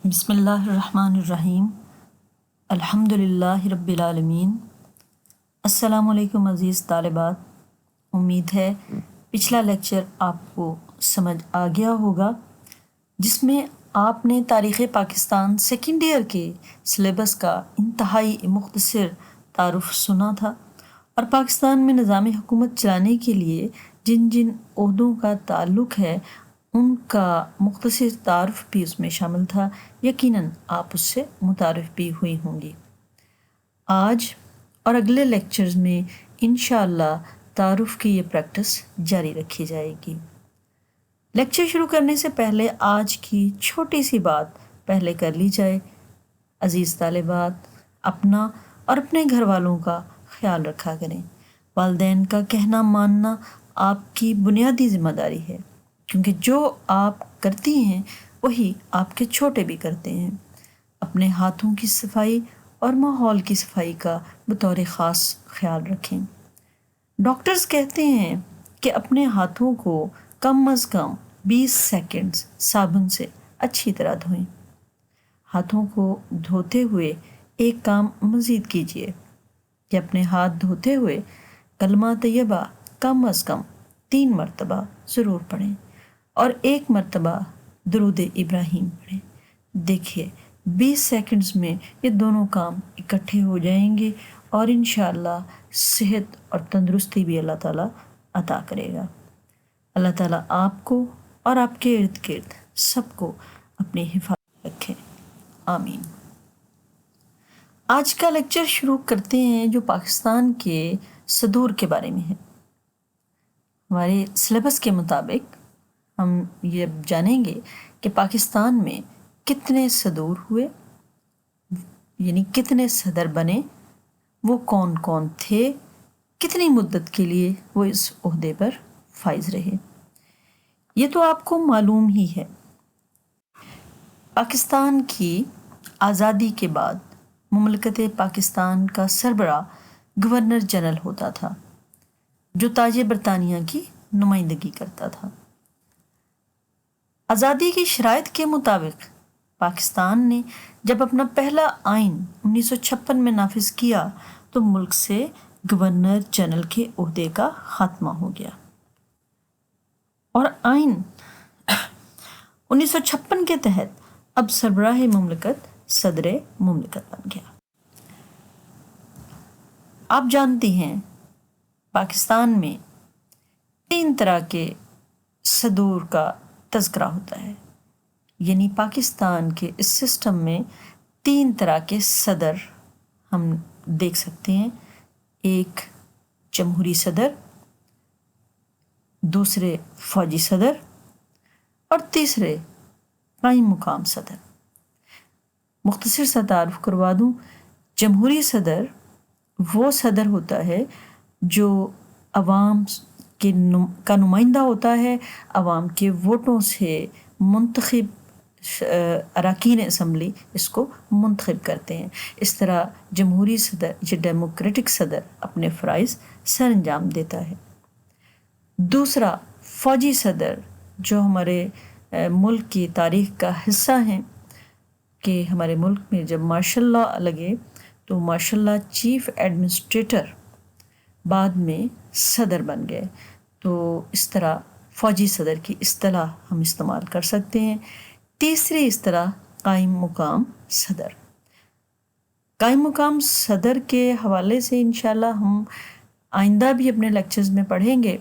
بسم اللہ الرحمن الرحیم الحمدللہ رب العالمین۔ السلام علیکم عزیز طالبات، امید ہے پچھلا لیکچر آپ کو سمجھ آ گیا ہوگا، جس میں آپ نے تاریخ پاکستان سیکنڈ ایئر کے سلیبس کا انتہائی مختصر تعارف سنا تھا، اور پاکستان میں نظام حکومت چلانے کے لیے جن جن عہدوں کا تعلق ہے ان کا مختصر تعارف بھی اس میں شامل تھا۔ یقیناً آپ اس سے متعارف بھی ہوئی ہوں گی۔ آج اور اگلے لیکچرز میں انشاءاللہ تعارف کی یہ پریکٹس جاری رکھی جائے گی۔ لیکچر شروع کرنے سے پہلے آج کی چھوٹی سی بات پہلے کر لی جائے۔ عزیز طالبات، اپنا اور اپنے گھر والوں کا خیال رکھا کریں۔ والدین کا کہنا ماننا آپ کی بنیادی ذمہ داری ہے، کیونکہ جو آپ کرتی ہیں وہی آپ کے چھوٹے بھی کرتے ہیں۔ اپنے ہاتھوں کی صفائی اور ماحول کی صفائی کا بطور خاص خیال رکھیں۔ ڈاکٹرز کہتے ہیں کہ اپنے ہاتھوں کو کم از کم 20 سیکنڈز صابن سے اچھی طرح دھوئیں۔ ہاتھوں کو دھوتے ہوئے ایک کام مزید کیجیے کہ اپنے ہاتھ دھوتے ہوئے کلمہ طیبہ کم از کم 3 مرتبہ ضرور پڑھیں، اور 1 مرتبہ درود ابراہیم پڑھیں۔ دیکھیے 20 سیکنڈز میں یہ دونوں کام اکٹھے ہو جائیں گے، اور انشاءاللہ صحت اور تندرستی بھی اللہ تعالیٰ عطا کرے گا۔ اللہ تعالیٰ آپ کو اور آپ کے ارد گرد سب کو اپنی حفاظت رکھے، آمین۔ آج کا لیکچر شروع کرتے ہیں جو پاکستان کے صدور کے بارے میں ہے۔ ہمارے سلیبس کے مطابق ہم یہ جانیں گے کہ پاکستان میں کتنے صدور ہوئے، یعنی کتنے صدر بنے، وہ کون کون تھے، کتنی مدت کے لیے وہ اس عہدے پر فائز رہے۔ یہ تو آپ کو معلوم ہی ہے۔ پاکستان کی آزادی کے بعد مملکت پاکستان کا سربراہ گورنر جنرل ہوتا تھا، جو تاج برطانیہ کی نمائندگی کرتا تھا۔ آزادی کی شرائط کے مطابق پاکستان نے جب اپنا پہلا آئین 1956 میں نافذ کیا تو ملک سے گورنر جنرل کے عہدے کا خاتمہ ہو گیا، اور آئین 1956 کے تحت اب سربراہ مملکت صدر مملکت بن گیا۔ آپ جانتی ہیں پاکستان میں 3 طرح کے صدور کا تذکرہ ہوتا ہے، یعنی پاکستان کے اس سسٹم میں 3 طرح کے صدر ہم دیکھ سکتے ہیں۔ ایک جمہوری صدر، دوسرے فوجی صدر، اور تیسرے قائم مقام صدر۔ مختصر سا تعارف کروا دوں، جمہوری صدر وہ صدر ہوتا ہے جو عوام کا نمائندہ ہوتا ہے، عوام کے ووٹوں سے منتخب اراکین اسمبلی اس کو منتخب کرتے ہیں۔ اس طرح جمہوری صدر یا ڈیموکریٹک صدر اپنے فرائض سر انجام دیتا ہے۔ دوسرا فوجی صدر، جو ہمارے ملک کی تاریخ کا حصہ ہیں، کہ ہمارے ملک میں جب مارشل لاء لگے تو مارشل لاء چیف ایڈمنسٹریٹر بعد میں صدر بن گئے، تو اس طرح فوجی صدر کی اصطلاح ہم استعمال کر سکتے ہیں۔ تیسری اصطلاح قائم مقام صدر۔ قائم مقام صدر کے حوالے سے انشاءاللہ ہم آئندہ بھی اپنے لیکچرز میں پڑھیں گے،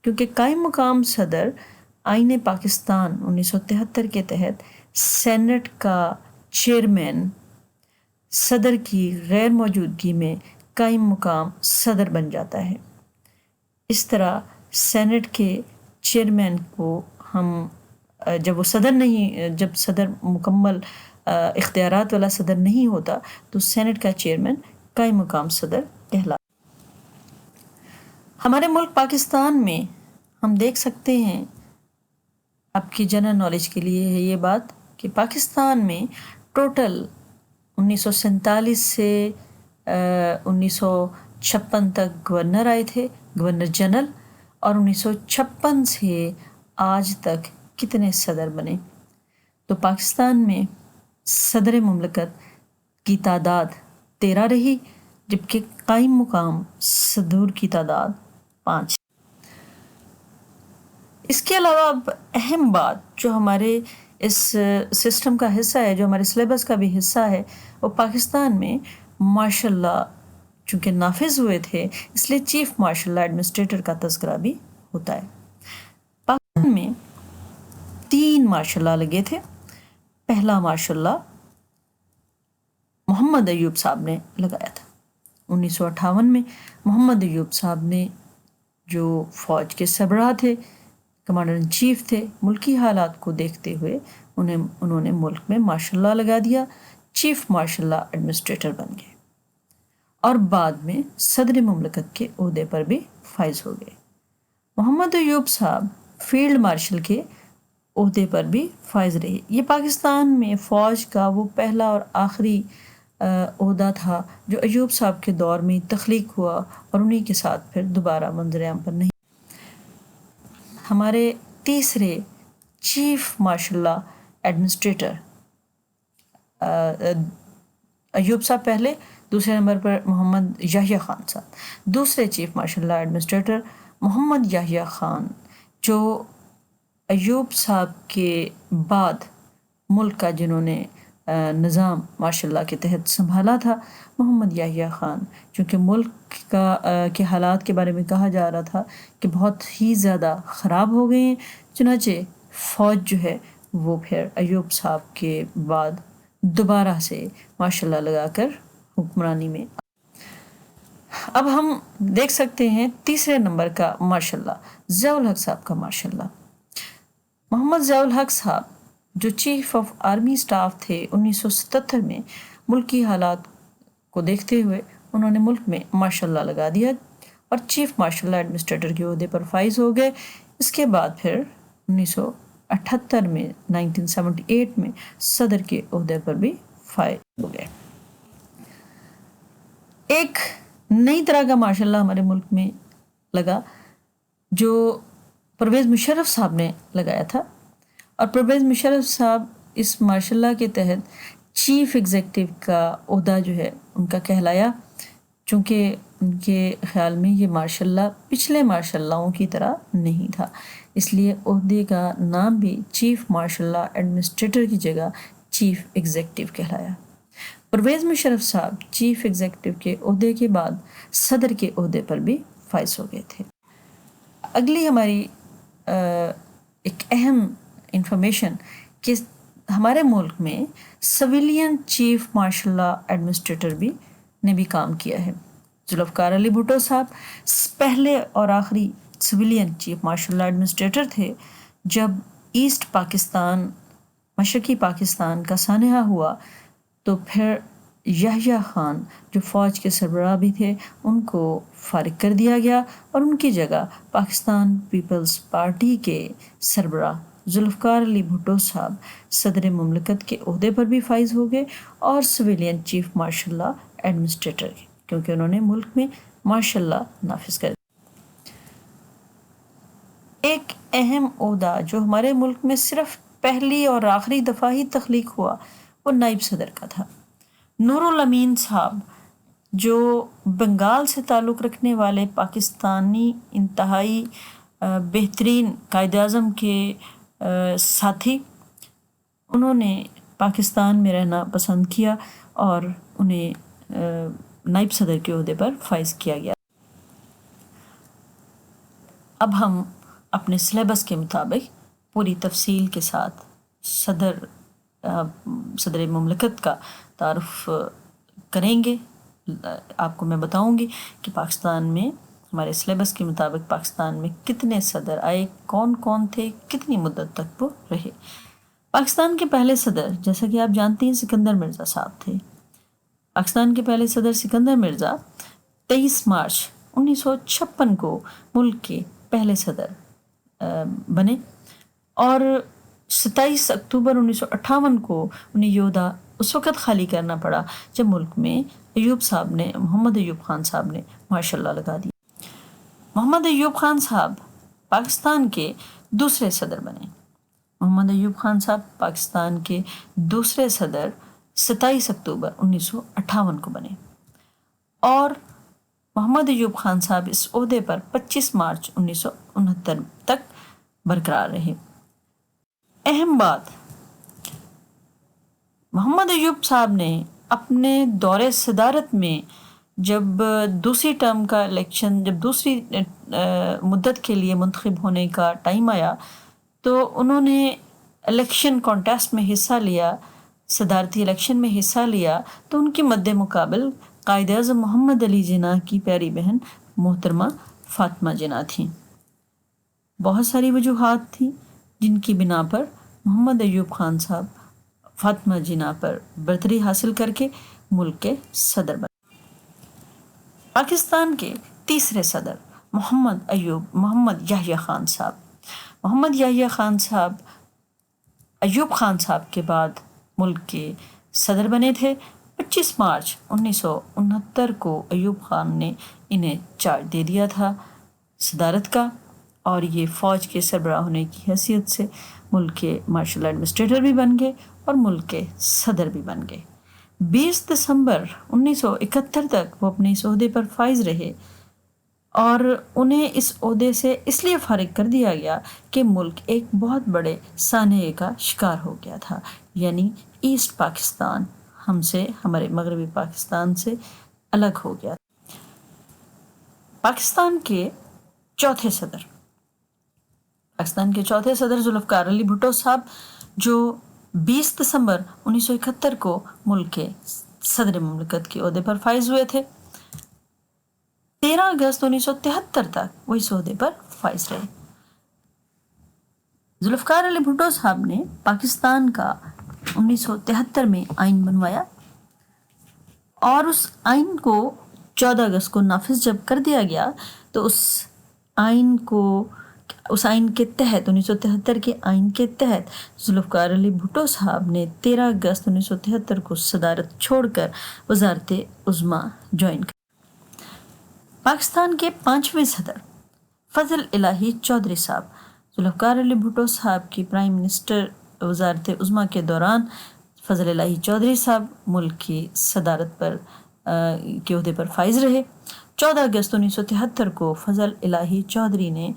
کیونکہ قائم مقام صدر آئین پاکستان 1973 کے تحت سینٹ کا چیئرمین صدر کی غیر موجودگی میں قائم مقام صدر بن جاتا ہے۔ اس طرح سینٹ کے چیئرمین کو ہم جب صدر مکمل اختیارات والا صدر نہیں ہوتا تو سینٹ کا چیئرمین قائم مقام صدر کہلاتا ہے۔ ہمارے ملک پاکستان میں ہم دیکھ سکتے ہیں، آپ کی جنرل نالج کے لیے ہے یہ بات، کہ پاکستان میں ٹوٹل 1947 سے 1956 تک گورنر آئے تھے، گورنر جنرل، اور 1956 سے آج تک کتنے صدر بنے۔ تو پاکستان میں صدر مملکت کی تعداد 13 رہی، جبکہ قائم مقام صدور کی تعداد 5۔ اس کے علاوہ اب اہم بات جو ہمارے اس سسٹم کا حصہ ہے، جو ہمارے سلیبس کا بھی حصہ ہے، وہ پاکستان میں مارشل لا چونکہ نافذ ہوئے تھے، اس لیے چیف مارشل لا ایڈمنسٹریٹر کا تذکرہ بھی ہوتا ہے۔ پاکستان میں 3 مارشل لا لگے تھے۔ پہلا مارشل لا محمد ایوب صاحب نے لگایا تھا 1958 میں۔ محمد ایوب صاحب نے جو فوج کے سربراہ تھے، کمانڈر ان چیف تھے، ملکی حالات کو دیکھتے ہوئے انہوں نے ملک میں مارشل لا لگا دیا، چیف مارشل لا ایڈمنسٹریٹر بن گئے، اور بعد میں صدر مملکت کے عہدے پر بھی فائز ہو گئے۔ محمد ایوب صاحب فیلڈ مارشل کے عہدے پر بھی فائز رہے۔ یہ پاکستان میں فوج کا وہ پہلا اور آخری عہدہ تھا جو ایوب صاحب کے دور میں تخلیق ہوا، اور انہی کے ساتھ پھر دوبارہ منظر عام پر نہیں۔ ہمارے تیسرے chief martial law administrator Ayub صاحب پہلے، دوسرے نمبر پر محمد یحییٰ خان صاحب۔ دوسرے چیف مارشل لا ایڈمنسٹریٹر محمد یحییٰ خان، جو ایوب صاحب کے بعد ملک کا جنہوں نے نظام مارشل لا کے تحت سنبھالا تھا، محمد یحییٰ خان، چونکہ ملک کے حالات کے بارے میں کہا جا رہا تھا کہ بہت ہی زیادہ خراب ہو گئے ہیں، چنانچہ فوج جو ہے وہ پھر ایوب صاحب کے بعد دوبارہ سے مارشل لا لگا کر حکمرانی میں۔ اب ہم دیکھ سکتے ہیں تیسرے نمبر کا مارشل لا ضیاء الحق صاحب کا مارشل لا۔ محمد ضیاء الحق صاحب جو چیف آف آرمی سٹاف تھے 1977 میں، ملکی حالات کو دیکھتے ہوئے انہوں نے ملک میں مارشل لا لگا دیا اور چیف مارشل لا ایڈمنسٹریٹر کے عہدے پر فائز ہو گئے۔ اس کے بعد پھر 1978 میں 1978 میں صدر کے عہدے پر بھی فائز ہو گئے۔ ایک نئی طرح کا مارشل لا ہمارے ملک میں لگا جو پرویز مشرف صاحب نے لگایا تھا، اور پرویز مشرف صاحب اس مارشل لا کے تحت چیف ایگزیکٹو کا عہدہ جو ہے ان کا کہلایا، چونکہ ان کے خیال میں یہ مارشل لا پچھلے مارشل لاؤں کی طرح نہیں تھا، اس لیے عہدے کا نام بھی چیف مارشل لا ایڈمنسٹریٹر کی جگہ چیف ایگزیکٹو کہلایا۔ پرویز مشرف صاحب چیف ایگزیکٹو کے عہدے کے بعد صدر کے عہدے پر بھی فائز ہو گئے تھے۔ اگلی ہماری ایک اہم انفارمیشن کہ ہمارے ملک میں civilian chief martial law administrator نے بھی کام کیا ہے۔ ذوالفقار علی بھٹو صاحب پہلے اور آخری civilian chief martial law administrator تھے۔ جب ایسٹ پاکستان، مشرقی پاکستان کا سانحہ ہوا تو پھر یحییٰ خان جو فوج کے سربراہ بھی تھے ان کو فارغ کر دیا گیا، اور ان کی جگہ پاکستان پیپلز پارٹی کے سربراہ ذوالفقار علی بھٹو صاحب صدر مملکت کے عہدے پر بھی فائز ہو گئے، اور civilian chief martial law administrator, کیونکہ انہوں نے ملک میں مارشل لا نافذ کر دیا۔ ایک اہم عہدہ جو ہمارے ملک میں صرف پہلی اور آخری دفعہ ہی تخلیق ہوا وہ نائب صدر کا تھا۔ نور الامین صاحب جو بنگال سے تعلق رکھنے والے پاکستانی انتہائی بہترین قائد اعظم کے ساتھی، انہوں نے پاکستان میں رہنا پسند کیا اور انہیں نائب صدر کے عہدے پر فائز کیا گیا۔ اب ہم اپنے سلیبس کے مطابق پوری تفصیل کے ساتھ صدر مملکت کا تعارف کریں گے۔ آپ کو میں بتاؤں گی کہ پاکستان میں ہمارے سلیبس کے مطابق پاکستان میں کتنے صدر آئے، کون کون تھے، کتنی مدت تک وہ رہے۔ پاکستان کے پہلے صدر جیسا کہ آپ جانتے ہیں سکندر مرزا صاحب تھے۔ پاکستان کے پہلے صدر سکندر مرزا 23 مارچ 1956 کو ملک کے پہلے صدر بنے، اور 27 اکتوبر 1958 کو انہیں یہ عہدہ اس وقت خالی کرنا پڑا جب ملک میں محمد ایوب خان صاحب نے مارشل لا لگا دیا۔ محمد ایوب خان صاحب پاکستان کے دوسرے صدر بنے۔ محمد ایوب خان صاحب پاکستان کے دوسرے صدر 27 اکتوبر 1958 کو بنے، اور محمد ایوب خان صاحب اس عہدے پر 25 مارچ 1969 تک برقرار رہے۔ اہم بات، محمد ایوب صاحب نے اپنے دور صدارت میں جب دوسری ٹرم کا الیکشن، جب دوسری مدت کے لیے منتخب ہونے کا ٹائم آیا تو انہوں نے الیکشن کانٹیسٹ میں حصہ لیا، صدارتی الیکشن میں حصہ لیا، تو ان کے مد مقابل قائد اعظم محمد علی جناح کی پیاری بہن محترمہ فاطمہ جناح تھیں۔ بہت ساری وجوہات تھیں جن کی بنا پر محمد ایوب خان صاحب فاطمہ جناح پر برتری حاصل کر کے ملک کے صدر بنے۔ پاکستان کے تیسرے صدر محمد یحییٰ خان صاحب۔ محمد یحییٰ خان صاحب ایوب خان صاحب کے بعد ملک کے صدر بنے تھے۔ 25 مارچ 1969 کو ایوب خان نے انہیں چارج دے دیا تھا صدارت کا، اور یہ فوج کے سربراہ ہونے کی حیثیت سے ملک کے مارشل ایڈمنسٹریٹر بھی بن گئے اور ملک کے صدر بھی بن گئے۔ 20 دسمبر 1971 تک وہ اپنے اس عہدے پر فائز رہے، اور انہیں اس عہدے سے اس لیے فارغ کر دیا گیا کہ ملک ایک بہت بڑے سانحے کا شکار ہو گیا تھا، یعنی ایسٹ پاکستان ہمارے مغربی پاکستان سے الگ ہو گیا۔ پاکستان کے چوتھے صدر ذوالفقار علی بھٹو صاحب، جو 20 دسمبر 1971 کو ملک کے صدر مملکت کے عہدے پر فائز ہوئے تھے۔ 13 اگست 1973 تک وہ اس عہدے پر فائز رہے۔ ذوالفقار علی بھٹو صاحب نے پاکستان کا 1973 میں آئین بنوایا، اور اس آئین کو 14 اگست کو نافذ جب کر دیا گیا تو اس آئین کے تحت 1973 کے آئین کے تحت ذوالفقار علی بھٹو صاحب نے 13 اگست 1973 کو صدارت چھوڑ کر وزارت عظمیٰ جوائن کی۔ پاکستان کے 5ویں صدر فضل الہی چودھری صاحب، ذوالفقار علی بھٹو صاحب کی پرائم منسٹر وزارت عظمیٰ کے دوران فضل الہی چودھری صاحب ملک کی صدارت کے عہدے پر فائز رہے۔ 14 اگست 1973 کو فضل الہی چودھری نے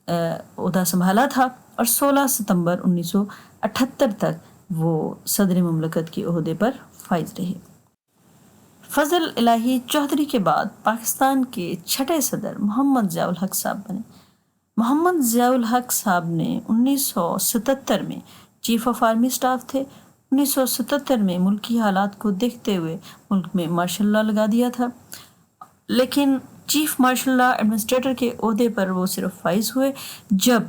عہدہ سنبھالا تھا، اور 16 ستمبر 1978 تک وہ صدر مملکت کے عہدے پر فائز رہے۔ فضل الہی چودھری کے بعد پاکستان کے چھٹے صدر محمد ضیاء الحق صاحب بنے۔ محمد ضیاء الحق صاحب نے 1977 میں چیف آف آرمی سٹاف تھے۔ 1977 میں ملکی حالات کو دیکھتے ہوئے ملک میں مارشل لاء لگا دیا تھا، لیکن چیف مارشل لاء ایڈمنسٹریٹر کے عہدے پر وہ صرف فائز ہوئے جب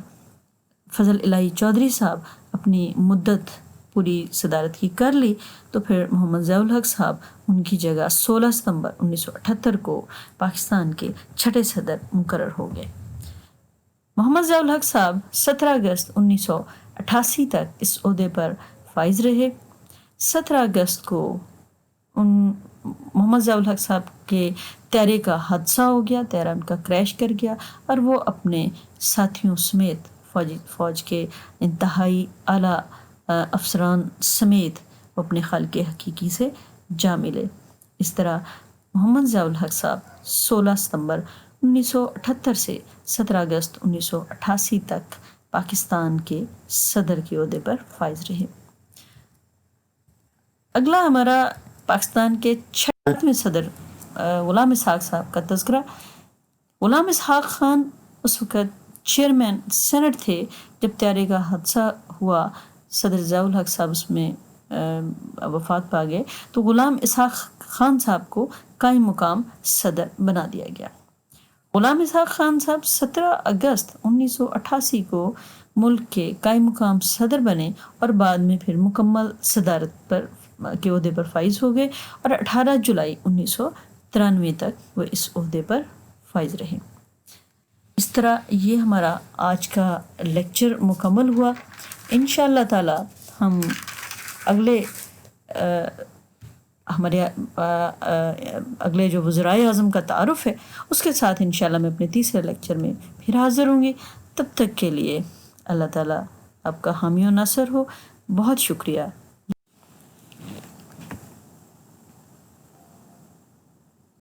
فضل الہی چودھری صاحب اپنی مدت پوری صدارت کی کر لی، تو پھر محمد ضیاء الحق صاحب ان کی جگہ 16 ستمبر 1978 کو پاکستان کے چھٹے صدر مقرر ہو گئے۔ محمد ضیاء الحق صاحب 17 اگست 1988 تک اس عہدے پر فائز رہے۔ 17 اگست کو محمد ضیاء الحق صاحب کے طیارے کا حادثہ ہو گیا، طیارہ ان کا کریش کر گیا، اور وہ اپنے ساتھیوں سمیت فوج کے انتہائی اعلیٰ افسران سمیت وہ اپنے خالق حقیقی سے جا ملے۔ اس طرح محمد ضیاء الحق صاحب 16 ستمبر 1978 سے 17 اگست 1988 تک پاکستان کے صدر کے عہدے پر فائز رہے۔ اگلا ہمارا پاکستان کے 6ویں صدر غلام اسحاق صاحب کا تذکرہ۔ غلام اسحاق خان اس وقت چیئرمین سینٹ تھے جب طیارے کا حادثہ ہوا، صدر ضیاء الحق صاحب اس میں وفات پا گئے، تو غلام اسحاق خان صاحب کو قائم مقام صدر بنا دیا گیا۔ غلام اسحاق خان صاحب 17 اگست 1988 کو ملک کے قائم مقام صدر بنے، اور بعد میں پھر مکمل صدارت کے عہدے پر فائز ہو گئے، اور 18 جولائی 1993 تک وہ اس عہدے پر فائز رہے۔ اس طرح یہ ہمارا آج کا لیکچر مکمل ہوا۔ انشاءاللہ تعالی ہم ہمارے اگلے جو وزرائے اعظم کا تعارف ہے اس کے ساتھ انشاءاللہ میں اپنے تیسرے لیکچر میں پھر حاضر ہوں گی۔ تب تک کے لیے اللہ تعالی آپ کا حامی و ناصر ہو۔ بہت شکریہ۔